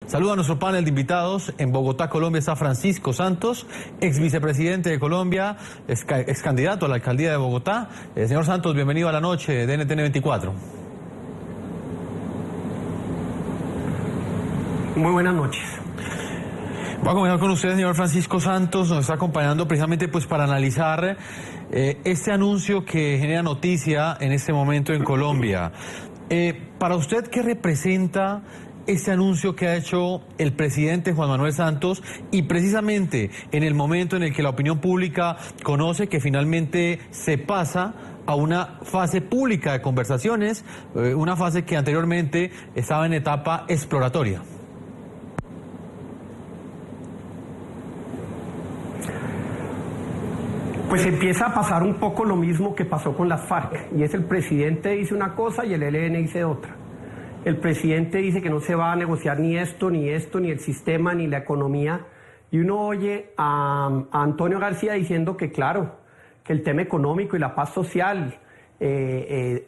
Saludo a nuestro panel de invitados. En Bogotá, Colombia, está Francisco Santos, ex vicepresidente de Colombia, ex candidato a la alcaldía de Bogotá. Señor Santos, bienvenido a la noche de NTN 24. Muy buenas noches. Voy a comenzar con usted, señor Francisco Santos. Nos está acompañando precisamente pues para analizar este anuncio que genera noticia en este momento en Colombia. Para usted, ¿qué representa este anuncio que ha hecho el presidente Juan Manuel Santos, y precisamente en el momento en el que la opinión pública conoce que finalmente se pasa a una fase pública de conversaciones, una fase que anteriormente estaba en etapa exploratoria? Pues empieza a pasar un poco lo mismo que pasó con las FARC, y es el presidente dice una cosa y el ELN dice otra. El presidente dice que no se va a negociar ni esto, ni el sistema, ni la economía, y uno oye a Antonio García diciendo que claro, que el tema económico y la paz social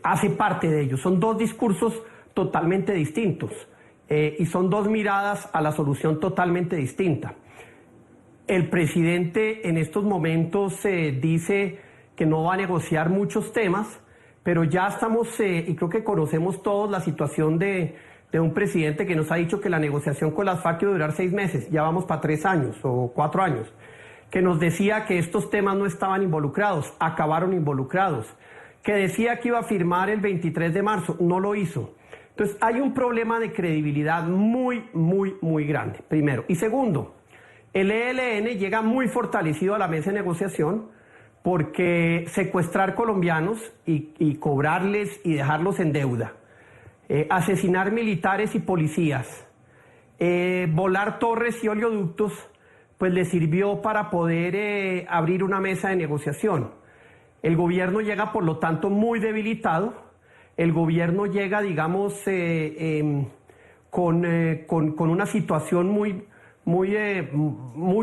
hace parte de ello. Son dos discursos totalmente distintos y son dos miradas a la solución totalmente distinta. El presidente en estos momentos dice que no va a negociar muchos temas, pero ya estamos, y creo que conocemos todos la situación de un presidente que nos ha dicho que la negociación con las FARC iba a durar 6 meses, ya vamos para 3 años o 4 años, que nos decía que estos temas no estaban involucrados, acabaron involucrados, que decía que iba a firmar el 23 de marzo, no lo hizo. Entonces hay un problema de credibilidad muy grande, primero. Y segundo, el ELN llega muy fortalecido a la mesa de negociación, porque secuestrar colombianos y cobrarles y dejarlos en deuda, asesinar militares y policías, volar torres y oleoductos, pues le sirvió para poder abrir una mesa de negociación. El gobierno llega, por lo tanto, muy debilitado. El gobierno llega, digamos, con una situación muy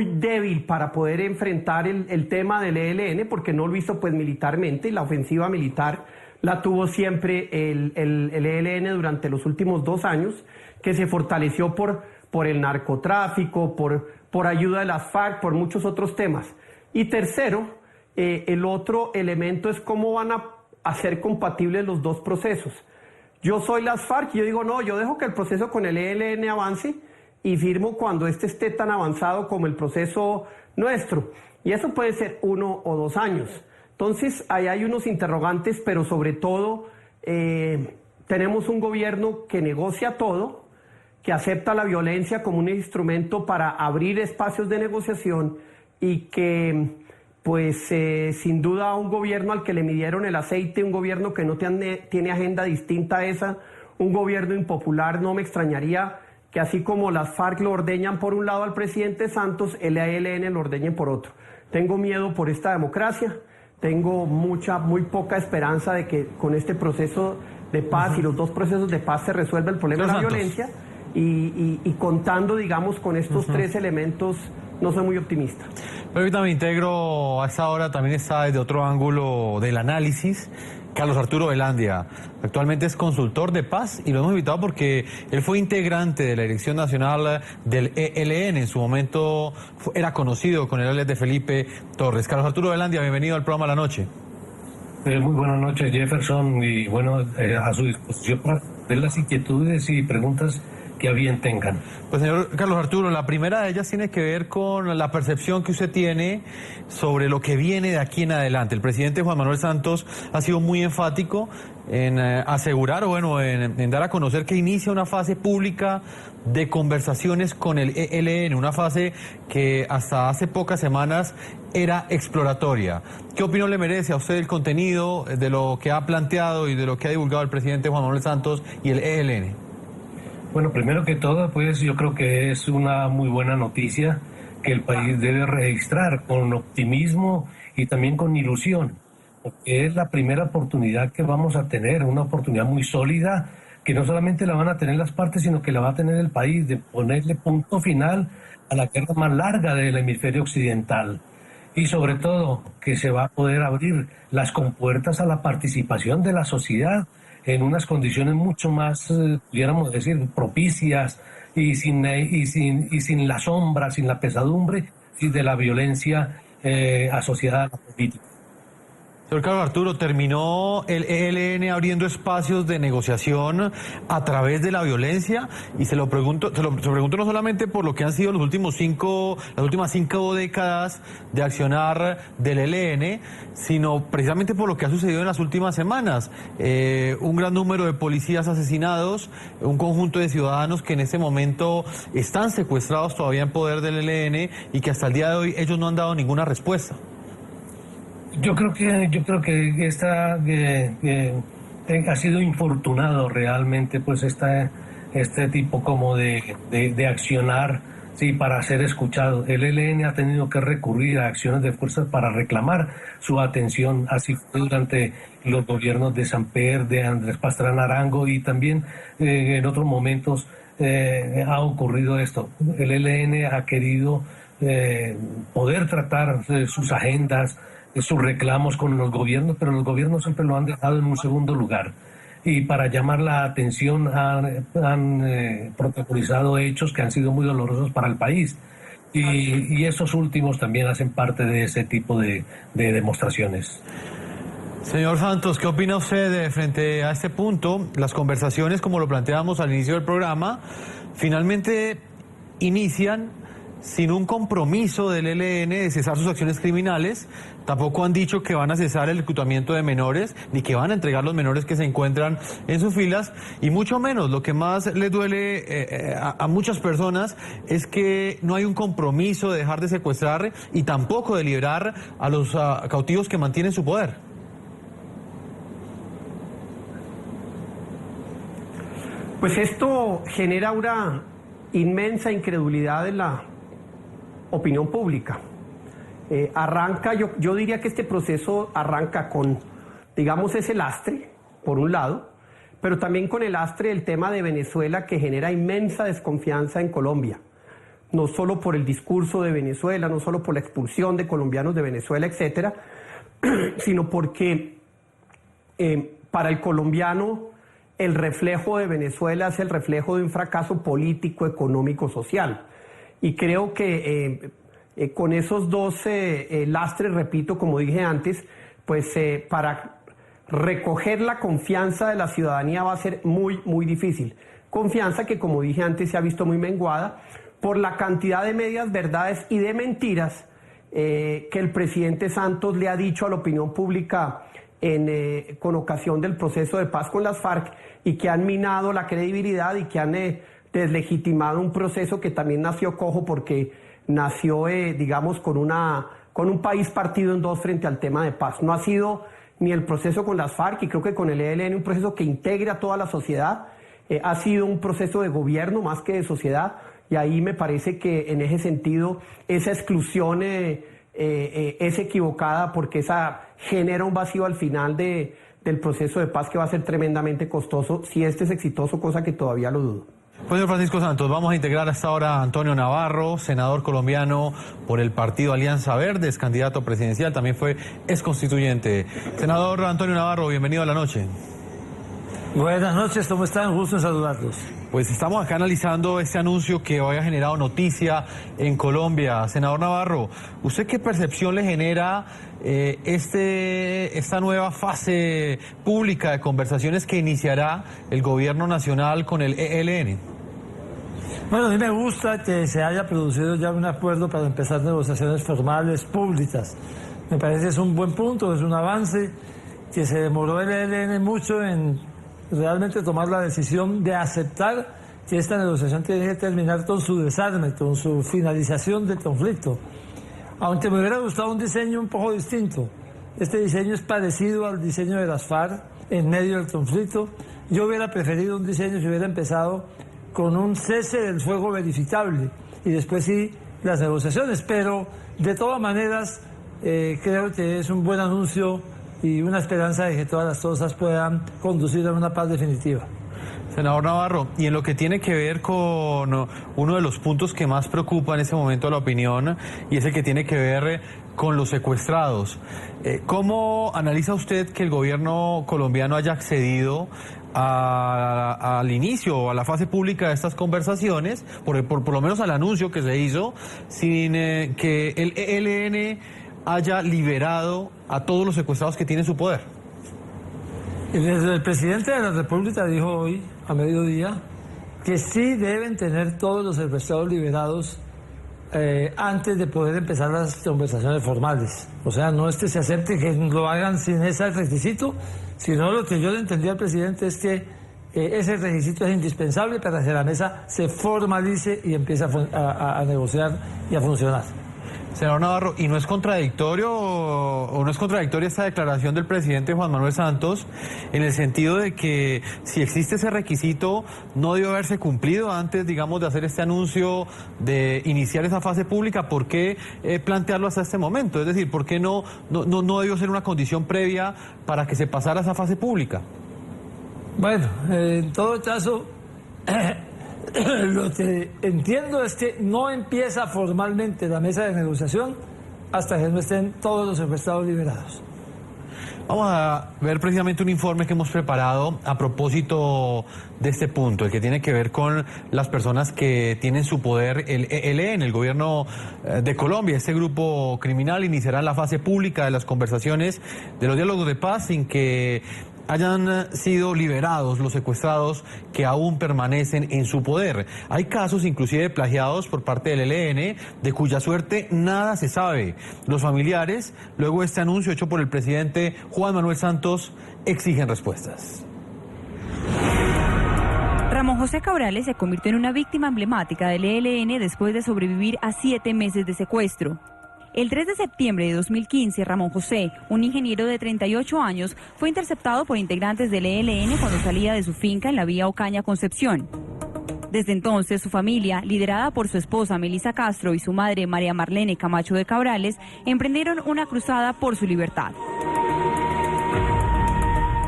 débil para poder enfrentar el tema del ELN, porque no lo hizo pues militarmente, y la ofensiva militar la tuvo siempre el ELN durante los últimos 2 años, que se fortaleció por el narcotráfico, por ayuda de las FARC, por muchos otros temas. Y tercero, el otro elemento es cómo van a hacer compatibles los dos procesos. Yo soy las FARC y yo digo, no, yo dejo que el proceso con el ELN avance y firmo cuando este esté tan avanzado como el proceso nuestro. Y eso puede ser 1 o 2 años. Entonces, ahí hay unos interrogantes, pero sobre todo tenemos un gobierno que negocia todo, que acepta la violencia como un instrumento para abrir espacios de negociación, y que, pues, sin duda un gobierno al que le midieron el aceite, un gobierno que no tiene agenda distinta a esa, un gobierno impopular. No me extrañaría que así como las FARC lo ordeñan por un lado al presidente Santos, el ELN lo ordeñen por otro. Tengo miedo por esta democracia, tengo muy poca esperanza de que con este proceso de paz y los dos procesos de paz se resuelva el problema de la violencia, y contando, digamos, con estos 3 elementos, no soy muy optimista. Permítame, integro a esta hora, también está desde otro ángulo del análisis, Carlos Arturo Velandia. Actualmente es consultor de paz y lo hemos invitado porque él fue integrante de la Dirección Nacional del ELN. En su momento era conocido con el alias de Felipe Torres. Carlos Arturo Velandia, bienvenido al programa La Noche. Muy buenas noches, Jefferson, y bueno, a su disposición para ver las inquietudes y preguntas que a bien tengan. Pues señor Carlos Arturo, la primera de ellas tiene que ver con la percepción que usted tiene sobre lo que viene de aquí en adelante. El presidente Juan Manuel Santos ha sido muy enfático en asegurar, o bueno, en dar a conocer que inicia una fase pública de conversaciones con el ELN, una fase que hasta hace pocas semanas era exploratoria. ¿Qué opinión le merece a usted el contenido de lo que ha planteado y de lo que ha divulgado el presidente Juan Manuel Santos y el ELN? Bueno, primero que todo, pues yo creo que es una muy buena noticia que el país debe registrar con optimismo y también con ilusión, porque es la primera oportunidad que vamos a tener, una oportunidad muy sólida, que no solamente la van a tener las partes, sino que la va a tener el país, de ponerle punto final a la guerra más larga del hemisferio occidental. Y sobre todo, que se va a poder abrir las compuertas a la participación de la sociedad, en unas condiciones mucho más, pudiéramos decir, propicias, y que sin la sombra, sin la pesadumbre y de la violencia asociada a la política. Señor Carlos Arturo, ¿terminó el ELN abriendo espacios de negociación a través de la violencia? Y se lo pregunto no solamente por lo que han sido las últimas 5 décadas de accionar del ELN, sino precisamente por lo que ha sucedido en las últimas semanas. Un gran número de policías asesinados, un conjunto de ciudadanos que en este momento están secuestrados todavía en poder del ELN y que hasta el día de hoy ellos no han dado ninguna respuesta. Yo creo que ha sido infortunado realmente, pues este tipo como de accionar, sí, para ser escuchado. El ELN ha tenido que recurrir a acciones de fuerza para reclamar su atención. Así fue durante los gobiernos de Samper, de Andrés Pastrana Arango, y también en otros momentos ha ocurrido esto. El ELN ha querido poder tratar sus agendas, sus reclamos con los gobiernos, pero los gobiernos siempre lo han dejado en un segundo lugar. Y para llamar la atención han protocolizado hechos que han sido muy dolorosos para el país. Y esos últimos también hacen parte de ese tipo de demostraciones. Señor Santos, ¿qué opina usted frente a este punto? Las conversaciones, como lo planteábamos al inicio del programa, finalmente inician sin un compromiso del ELN de cesar sus acciones criminales. Tampoco han dicho que van a cesar el reclutamiento de menores, ni que van a entregar los menores que se encuentran en sus filas, y mucho menos, lo que más les duele a muchas personas es que no hay un compromiso de dejar de secuestrar y tampoco de liberar a los cautivos que mantienen su poder. Pues esto genera una inmensa incredulidad en la opinión pública. Yo diría que este proceso arranca con, digamos, ese lastre, por un lado, pero también con el lastre del tema de Venezuela, que genera inmensa desconfianza en Colombia, no solo por el discurso de Venezuela, no solo por la expulsión de colombianos de Venezuela, etcétera, sino porque para el colombiano el reflejo de Venezuela es el reflejo de un fracaso político, económico, social. Y creo que con esos dos lastres, repito, como dije antes, pues para recoger la confianza de la ciudadanía va a ser muy, muy difícil. Confianza que, como dije antes, se ha visto muy menguada por la cantidad de medias verdades y de mentiras que el presidente Santos le ha dicho a la opinión pública con ocasión del proceso de paz con las FARC, y que han minado la credibilidad y que han deslegitimado un proceso que también nació cojo, porque nació, digamos, con un país partido en dos frente al tema de paz. No ha sido ni el proceso con las FARC, y creo que con el ELN un proceso que integra a toda la sociedad, ha sido un proceso de gobierno más que de sociedad, y ahí me parece que en ese sentido esa exclusión es equivocada, porque esa genera un vacío al final del proceso de paz que va a ser tremendamente costoso si este es exitoso, cosa que todavía lo dudo. Pues, señor Francisco Santos, vamos a integrar hasta ahora a Antonio Navarro, senador colombiano por el partido Alianza Verde, es candidato presidencial, también fue exconstituyente. Senador Antonio Navarro, bienvenido a la noche. Buenas noches, ¿cómo están? Gusto en saludarlos. Pues estamos acá analizando este anuncio que hoy ha generado noticia en Colombia. Senador Navarro, ¿usted qué percepción le genera esta nueva fase pública de conversaciones que iniciará el gobierno nacional con el ELN? Bueno, a mí me gusta que se haya producido ya un acuerdo para empezar negociaciones formales públicas. Me parece que es un buen punto, es un avance, que se demoró el ELN mucho en realmente tomar la decisión de aceptar que esta negociación tiene que terminar con su desarme, con su finalización del conflicto. Aunque me hubiera gustado un diseño un poco distinto. Este diseño es parecido al diseño de las FARC en medio del conflicto. Yo hubiera preferido un diseño que hubiera empezado con un cese del fuego verificable y después sí las negociaciones, pero de todas maneras creo que es un buen anuncio y una esperanza de que todas las cosas puedan conducir a una paz definitiva. Senador Navarro, y en lo que tiene que ver con uno de los puntos que más preocupa en este momento a la opinión, y es el que tiene que ver con los secuestrados. ¿Cómo analiza usted que el gobierno colombiano haya accedido al inicio o a la fase pública de estas conversaciones, por lo menos al anuncio que se hizo, sin que el ELN haya liberado a todos los secuestrados que tiene en su poder? El presidente de la República dijo hoy, a mediodía, que sí deben tener todos los secuestrados liberados antes de poder empezar las conversaciones formales. O sea, no es que se acepte que lo hagan sin ese requisito, sino lo que yo le entendí al presidente es que ese requisito es indispensable para que la mesa se formalice y empiece a negociar y a funcionar. Senador Navarro, ¿y no es contradictorio o no es contradictoria esta declaración del presidente Juan Manuel Santos en el sentido de que si existe ese requisito no debió haberse cumplido antes, digamos, de hacer este anuncio de iniciar esa fase pública? ¿Por qué plantearlo hasta este momento? Es decir, ¿por qué no debió ser una condición previa para que se pasara esa fase pública? Bueno, en todo caso, lo que entiendo es que no empieza formalmente la mesa de negociación hasta que no estén todos los secuestrados liberados. Vamos a ver precisamente un informe que hemos preparado a propósito de este punto, el que tiene que ver con las personas que tienen su poder el ELN, el gobierno de Colombia. Este grupo criminal iniciará la fase pública de las conversaciones de los diálogos de paz sin que hayan sido liberados los secuestrados que aún permanecen en su poder. Hay casos inclusive plagiados por parte del ELN, de cuya suerte nada se sabe. Los familiares, luego de este anuncio hecho por el presidente Juan Manuel Santos, exigen respuestas. Ramón José Cabrales se convirtió en una víctima emblemática del ELN después de sobrevivir a 7 meses de secuestro. El 3 de septiembre de 2015, Ramón José, un ingeniero de 38 años, fue interceptado por integrantes del ELN cuando salía de su finca en la vía Ocaña Concepción. Desde entonces, su familia, liderada por su esposa Melissa Castro y su madre María Marlene Camacho de Cabrales, emprendieron una cruzada por su libertad.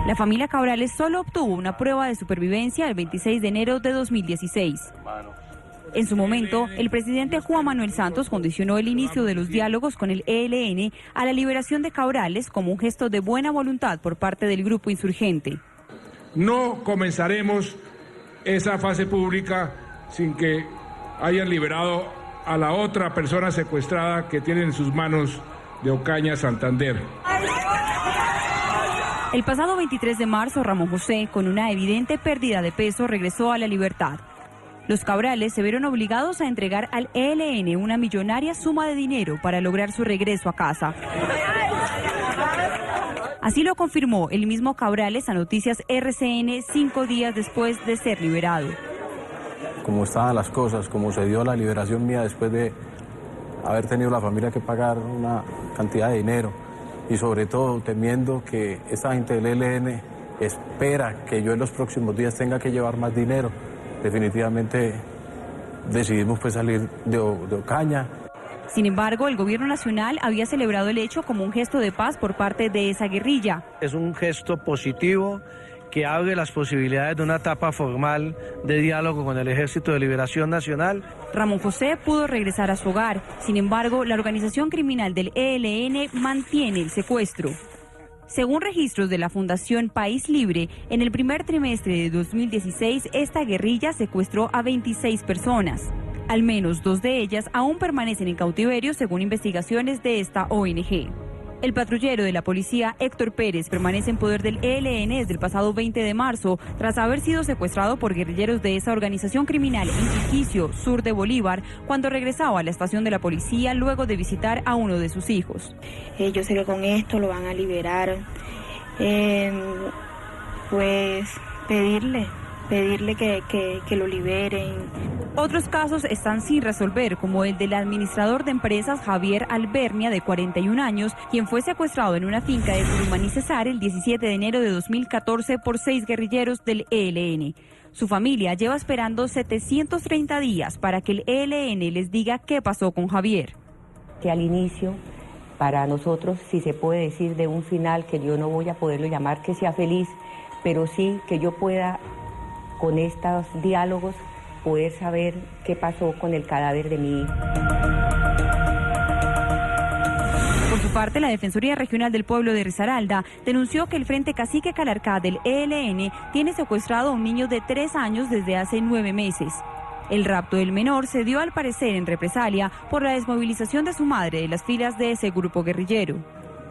La familia Cabrales solo obtuvo una prueba de supervivencia el 26 de enero de 2016. En su momento, el presidente Juan Manuel Santos condicionó el inicio de los diálogos con el ELN a la liberación de Cabrales como un gesto de buena voluntad por parte del grupo insurgente. No comenzaremos esa fase pública sin que hayan liberado a la otra persona secuestrada que tiene en sus manos de Ocaña, Santander. El pasado 23 de marzo, Ramón José, con una evidente pérdida de peso, regresó a la libertad. Los Cabrales se vieron obligados a entregar al ELN una millonaria suma de dinero para lograr su regreso a casa. Así lo confirmó el mismo Cabrales a Noticias RCN 5 días después de ser liberado. Como estaban las cosas, como se dio la liberación mía después de haber tenido la familia que pagar una cantidad de dinero y sobre todo temiendo que esta gente del ELN espera que yo en los próximos días tenga que llevar más dinero. Definitivamente decidimos pues salir de Ocaña. Sin embargo, el gobierno nacional había celebrado el hecho como un gesto de paz por parte de esa guerrilla. Es un gesto positivo que abre las posibilidades de una etapa formal de diálogo con el Ejército de Liberación Nacional. Ramón José pudo regresar a su hogar. Sin embargo, la organización criminal del ELN mantiene el secuestro. Según registros de la Fundación País Libre, en el primer trimestre de 2016, esta guerrilla secuestró a 26 personas. Al menos 2 de ellas aún permanecen en cautiverio, según investigaciones de esta ONG. El patrullero de la policía, Héctor Pérez, permanece en poder del ELN desde el pasado 20 de marzo, tras haber sido secuestrado por guerrilleros de esa organización criminal en Quiquicio, sur de Bolívar, cuando regresaba a la estación de la policía luego de visitar a uno de sus hijos. Yo sé que con esto lo van a liberar, pues pedirle que lo liberen. Otros casos están sin resolver, como el del administrador de empresas Javier Albernia, de 41 años, quien fue secuestrado en una finca de Turumaní y Cesar el 17 de enero de 2014 por 6 guerrilleros del ELN. Su familia lleva esperando 730 días para que el ELN les diga qué pasó con Javier. Que al inicio, para nosotros, si se puede decir de un final que yo no voy a poderlo llamar que sea feliz, pero sí que yo pueda con estos diálogos, poder saber qué pasó con el cadáver de mi hijo. Por su parte, la Defensoría Regional del Pueblo de Risaralda denunció que el Frente Cacique Calarcá del ELN tiene secuestrado a un niño de 3 años desde hace 9 meses. El rapto del menor se dio al parecer en represalia por la desmovilización de su madre de las filas de ese grupo guerrillero.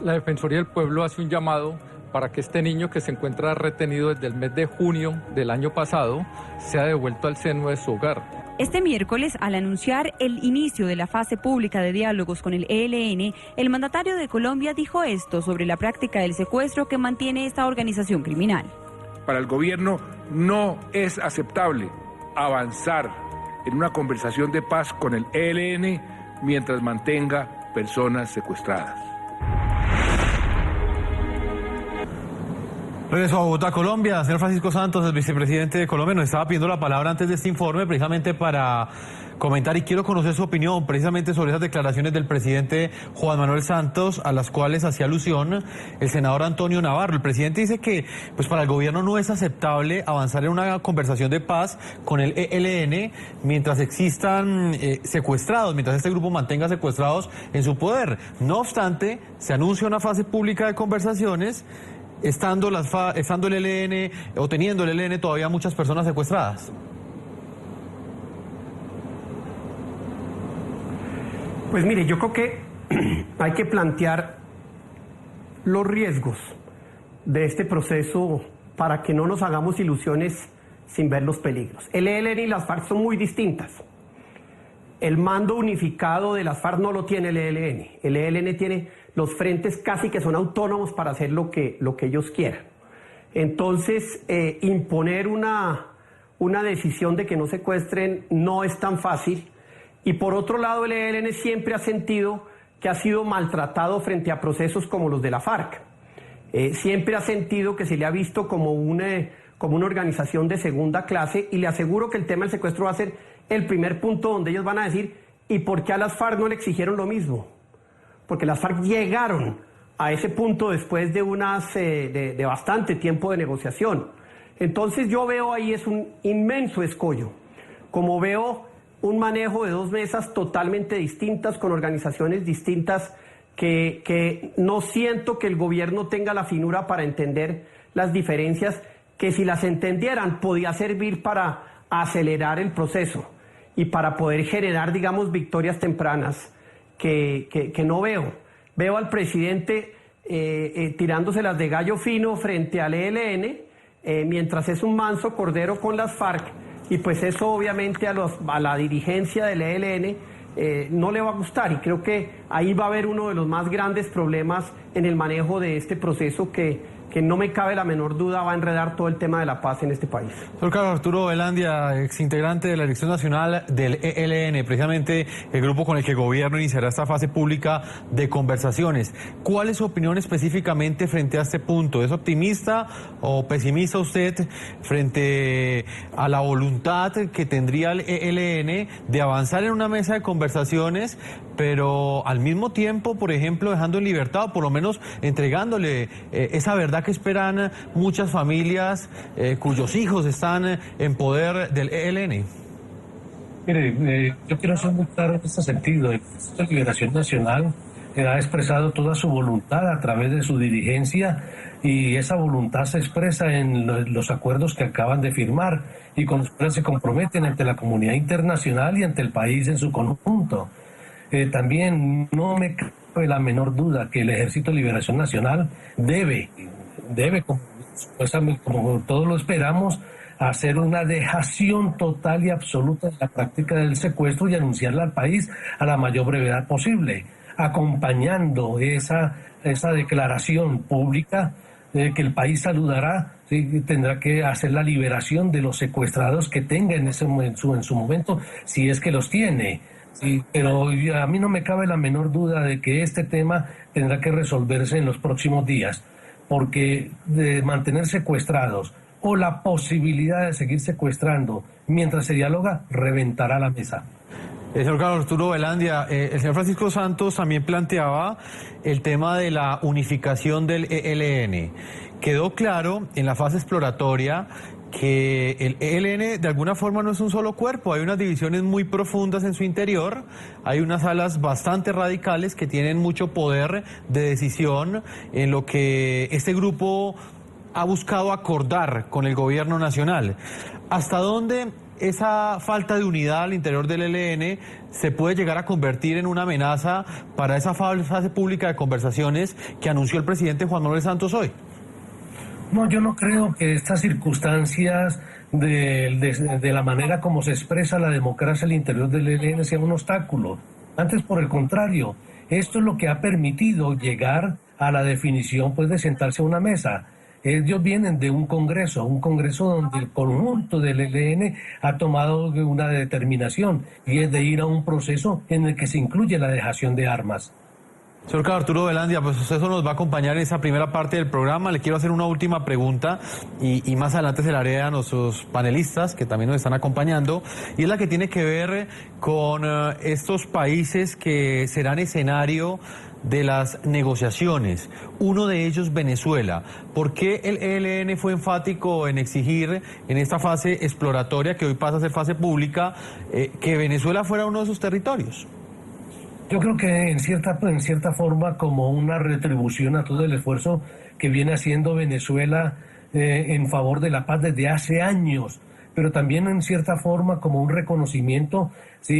La Defensoría del Pueblo hace un llamado para que este niño, que se encuentra retenido desde el mes de junio del año pasado, sea devuelto al seno de su hogar. Este miércoles, al anunciar el inicio de la fase pública de diálogos con el ELN, el mandatario de Colombia dijo esto sobre la práctica del secuestro que mantiene esta organización criminal. Para el gobierno no es aceptable avanzar en una conversación de paz con el ELN mientras mantenga personas secuestradas. Regreso a Bogotá, Colombia. Señor Francisco Santos, el vicepresidente de Colombia, nos estaba pidiendo la palabra antes de este informe precisamente para comentar, y quiero conocer su opinión precisamente sobre esas declaraciones del presidente Juan Manuel Santos, a las cuales hacía alusión el senador Antonio Navarro. El presidente dice que pues para el gobierno no es aceptable avanzar en una conversación de paz con el ELN mientras existan secuestrados, mientras este grupo mantenga secuestrados en su poder. No obstante, se anuncia una fase pública de conversaciones estando el ELN o teniendo el ELN todavía muchas personas secuestradas. Pues mire, yo creo que hay que plantear los riesgos de este proceso para que no nos hagamos ilusiones sin ver los peligros. El ELN y las FARC son muy distintas. El mando unificado de las FARC no lo tiene el ELN. El ELN tiene los frentes casi que son autónomos para hacer lo que ellos quieran. Entonces, imponer una decisión de que no secuestren no es tan fácil. Y por otro lado, el ELN siempre ha sentido que ha sido maltratado frente a procesos como los de la FARC. Siempre ha sentido que se le ha visto como una organización de segunda clase, y le aseguro que el tema del secuestro va a ser el primer punto donde ellos van a decir, ¿y por qué a las FARC no le exigieron lo mismo? Porque las FARC llegaron a ese punto después de de bastante tiempo de negociación. Entonces yo veo ahí es un inmenso escollo, como veo un manejo de 2 mesas totalmente distintas, con organizaciones distintas, que no siento que el gobierno tenga la finura para entender las diferencias, que si las entendieran podía servir para acelerar el proceso y para poder generar, digamos, victorias tempranas que no veo. Veo al presidente tirándoselas de gallo fino frente al ELN, mientras es un manso cordero con las FARC, y pues eso obviamente a la dirigencia del ELN no le va a gustar, y creo que ahí va a haber uno de los más grandes problemas en el manejo de este proceso que no me cabe la menor duda va a enredar todo el tema de la paz en este país. Doctor Carlos Arturo Velandia, exintegrante de la Dirección Nacional del ELN, precisamente el grupo con el que el gobierno iniciará esta fase pública de conversaciones. ¿Cuál es su opinión específicamente frente a este punto? ¿Es optimista o pesimista usted frente a la voluntad que tendría el ELN de avanzar en una mesa de conversaciones, pero al mismo tiempo, por ejemplo, dejando en libertad o por lo menos entregándole esa verdad que esperan muchas familias cuyos hijos están en poder del ELN? Mire, yo quiero ser muy claro en este sentido. El Ejército de Liberación Nacional ha expresado toda su voluntad a través de su dirigencia, y esa voluntad se expresa en los acuerdos que acaban de firmar y con los cuales se comprometen ante la comunidad internacional y ante el país en su conjunto. También no me cabe la menor duda que el Ejército de Liberación Nacional debe, como todos lo esperamos, hacer una dejación total y absoluta de la práctica del secuestro y anunciarla al país a la mayor brevedad posible, acompañando esa declaración pública que el país saludará. Sí, tendrá que hacer la liberación de los secuestrados que tenga en su momento, si es que los tiene. Sí, pero a mí no me cabe la menor duda de que este tema tendrá que resolverse en los próximos días, porque de mantener secuestrados o la posibilidad de seguir secuestrando mientras se dialoga, reventará la mesa. Señor Carlos Arturo Velandia, el señor Francisco Santos también planteaba el tema de la unificación del ELN. Quedó claro en la fase exploratoria que el ELN de alguna forma no es un solo cuerpo, hay unas divisiones muy profundas en su interior, hay unas alas bastante radicales que tienen mucho poder de decisión en lo que este grupo ha buscado acordar con el gobierno nacional. ¿Hasta dónde esa falta de unidad al interior del ELN se puede llegar a convertir en una amenaza para esa fase pública de conversaciones que anunció el presidente Juan Manuel Santos hoy? No, yo no creo que estas circunstancias de la manera como se expresa la democracia al interior del ELN sea un obstáculo. Antes, por el contrario, esto es lo que ha permitido llegar a la definición pues, de sentarse a una mesa. Ellos vienen de un congreso donde el conjunto del ELN ha tomado una determinación y es de ir a un proceso en el que se incluye la dejación de armas. Señor Carlos Arturo Velandia, pues usted nos va a acompañar en esa primera parte del programa. Le quiero hacer una última pregunta y más adelante se la haré a nuestros panelistas que también nos están acompañando, y es la que tiene que ver con estos países que serán escenario de las negociaciones. Uno de ellos, Venezuela. ¿Por qué el ELN fue enfático en exigir en esta fase exploratoria, que hoy pasa a ser fase pública, que Venezuela fuera uno de sus territorios? Yo creo que en cierta forma como una retribución a todo el esfuerzo que viene haciendo Venezuela en favor de la paz desde hace años, pero también en cierta forma como un reconocimiento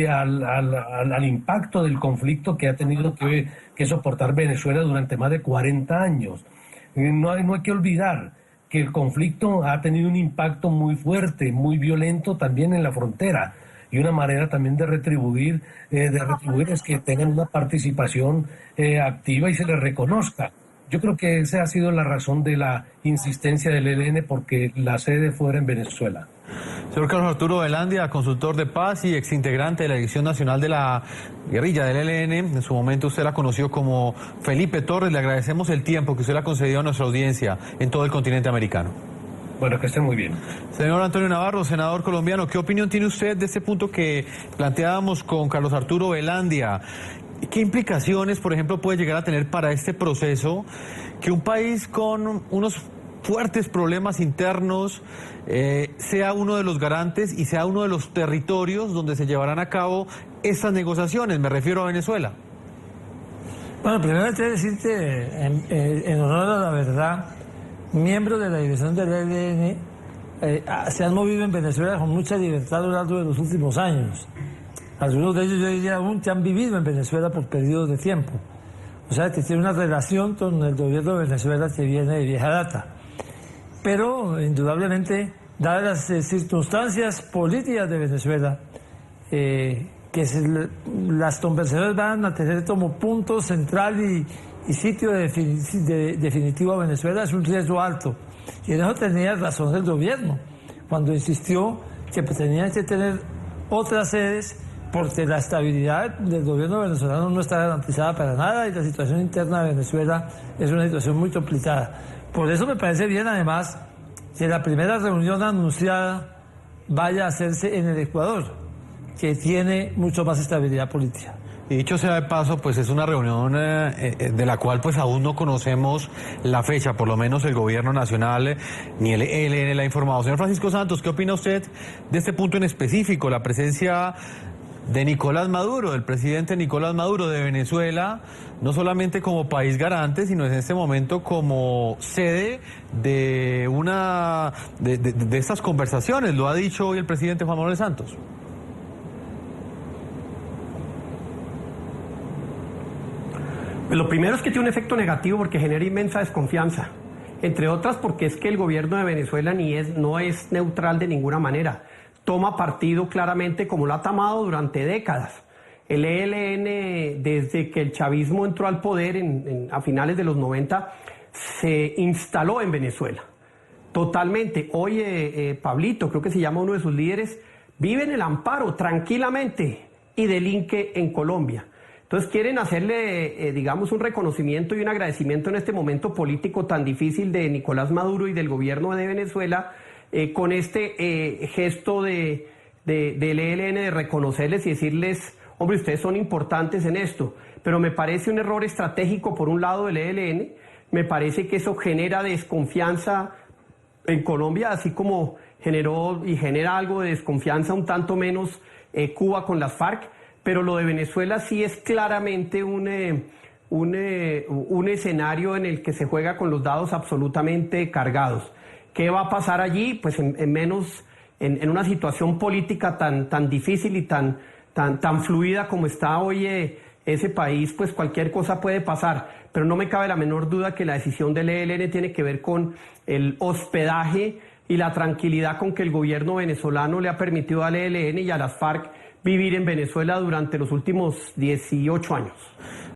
al impacto del conflicto que ha tenido que soportar Venezuela durante más de 40 años. No hay que olvidar que el conflicto ha tenido un impacto muy fuerte, muy violento también en la frontera. Y una manera también de retribuir es que tengan una participación activa y se les reconozca. Yo creo que esa ha sido la razón de la insistencia del ELN porque la sede fuera en Venezuela. Señor Carlos Arturo Velandia, consultor de paz y exintegrante de la Dirección Nacional de la Guerrilla del ELN. En su momento usted la conoció como Felipe Torres. Le agradecemos el tiempo que usted le ha concedido a nuestra audiencia en todo el continente americano. Bueno, que esté muy bien. Señor Antonio Navarro, senador colombiano, ¿qué opinión tiene usted de este punto que planteábamos con Carlos Arturo Velandia? ¿Qué implicaciones, por ejemplo, puede llegar a tener para este proceso que un país con unos fuertes problemas internos sea uno de los garantes y sea uno de los territorios donde se llevarán a cabo estas negociaciones? Me refiero a Venezuela. Bueno, primero tengo que decirte, en honor a la verdad, miembros de la dirección del ELN se han movido en Venezuela con mucha libertad a lo largo de los últimos años. Algunos de ellos, yo diría aún, que han vivido en Venezuela por periodos de tiempo. O sea, que tiene una relación con el gobierno de Venezuela que viene de vieja data. Pero, indudablemente, dadas las circunstancias políticas de Venezuela, las conversaciones van a tener como punto central y sitio definitivo a Venezuela, es un riesgo alto. Y en eso tenía razón el gobierno, cuando insistió que tenían que tener otras sedes porque la estabilidad del gobierno venezolano no está garantizada para nada y la situación interna de Venezuela es una situación muy complicada. Por eso me parece bien, además, que la primera reunión anunciada vaya a hacerse en el Ecuador, que tiene mucho más estabilidad política. Y dicho sea de paso, pues es una reunión de la cual pues aún no conocemos la fecha, por lo menos el gobierno nacional ni el ELN la ha informado. Señor Francisco Santos, ¿qué opina usted de este punto en específico, la presencia de Nicolás Maduro, del presidente Nicolás Maduro de Venezuela, no solamente como país garante, sino en este momento como sede de de estas conversaciones? Lo ha dicho hoy el presidente Juan Manuel Santos. Lo primero es que tiene un efecto negativo porque genera inmensa desconfianza, entre otras porque es que el gobierno de Venezuela no es neutral de ninguna manera, toma partido claramente como lo ha tomado durante décadas. El ELN, desde que el chavismo entró al poder a finales de los 90, se instaló en Venezuela, totalmente. Hoy Pablito, creo que se llama uno de sus líderes, vive en el Amparo tranquilamente y delinque en Colombia. Entonces quieren hacerle, digamos, un reconocimiento y un agradecimiento en este momento político tan difícil de Nicolás Maduro y del gobierno de Venezuela, con este gesto del ELN de reconocerles y decirles, hombre, ustedes son importantes en esto. Pero me parece un error estratégico por un lado del ELN, me parece que eso genera desconfianza en Colombia, así como generó y genera algo de desconfianza, un tanto menos Cuba con las FARC, pero lo de Venezuela sí es claramente un escenario en el que se juega con los dados absolutamente cargados. ¿Qué va a pasar allí? Pues en una situación política tan difícil y tan fluida como está hoy ese país, pues cualquier cosa puede pasar, pero no me cabe la menor duda que la decisión del ELN tiene que ver con el hospedaje y la tranquilidad con que el gobierno venezolano le ha permitido al ELN y a las FARC vivir en Venezuela durante los últimos 18 años.